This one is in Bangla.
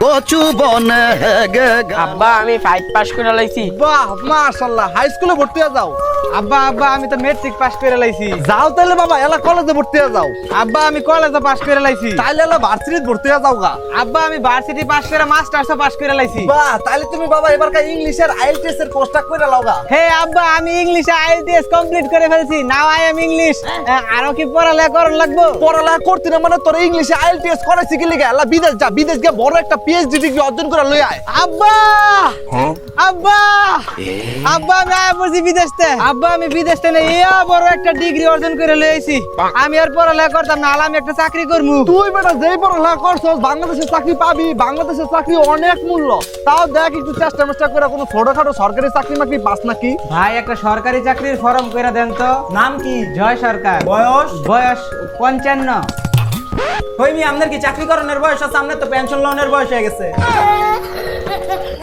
কচু বনে গে আব্বা আমি 5 পাস করে লাইছি। বাহ মাশাআল্লাহ, হাই স্কুলে ভর্তি হয়ে যাও। আব্বা আব্বা আমি তো মেট্রিক পাস করে লাইছি। যাও তাহলে বাবা, এলা কলেজে ভর্তি হয়ে যাও। আব্বা আমি কলেজে পাস করে লাইছি। তাইলে এলা ভার্সিটিতে ভর্তি হয়ে যাও গা। আব্বা আমি ভার্সিটি পাস করে মাস্টার্সও পাস করে লাইছি। বাহ, তাইলে তুমি বাবা এবারকার ইংলিশের আইএলটিএস এর কোর্সটা কইরা লাও গা। হে আব্বা আমি ইংলিশে আইএলটিএস কমপ্লিট করে ফেলছি। Now I am English. আরো কি পড়ালেখা করন লাগবো? পড়ালেখা করতে না মানে তোর ইংলিশে আইএলটিএস করাইছি কি লিগা? এলা বিদেশ যা, বিদেশ গিয়ে বড় একটা পিএইচডি ডিগ্রি অর্জন করে লই আয়। আব্বা আব্বা আব্বা আমি আয়া পড়ছি বিদেশতে। আব্বা আমি বিদেশতে না ইয়া বড় একটা ডিগ্রি অর্জন করে লইছি। আমি আর পড়ালেখা করতাম না, আমি একটা চাকরি করবো। তুই বেটা যেই পড়ালেখা করছস বাংলাদেশের চাকরি পাবি। বাংলাদেশের চাকরি অনেক মূল্য। তাও দেখ একটু চেষ্টা মেষ্টা করে কোনো ছোটখাটো সরকারি চাকরি মাকরি পাস নাকি। ভাই একটা সরকারি চাকরির ফর্ম কইরা দেন তো। নাম কি? জয় সরকার। বয়স? বয়স 55। হইমি আপনার কি চাকরি করণের বয়স আছে? আপনার তো পেনশন লোনের বয়স হয়ে গেছে।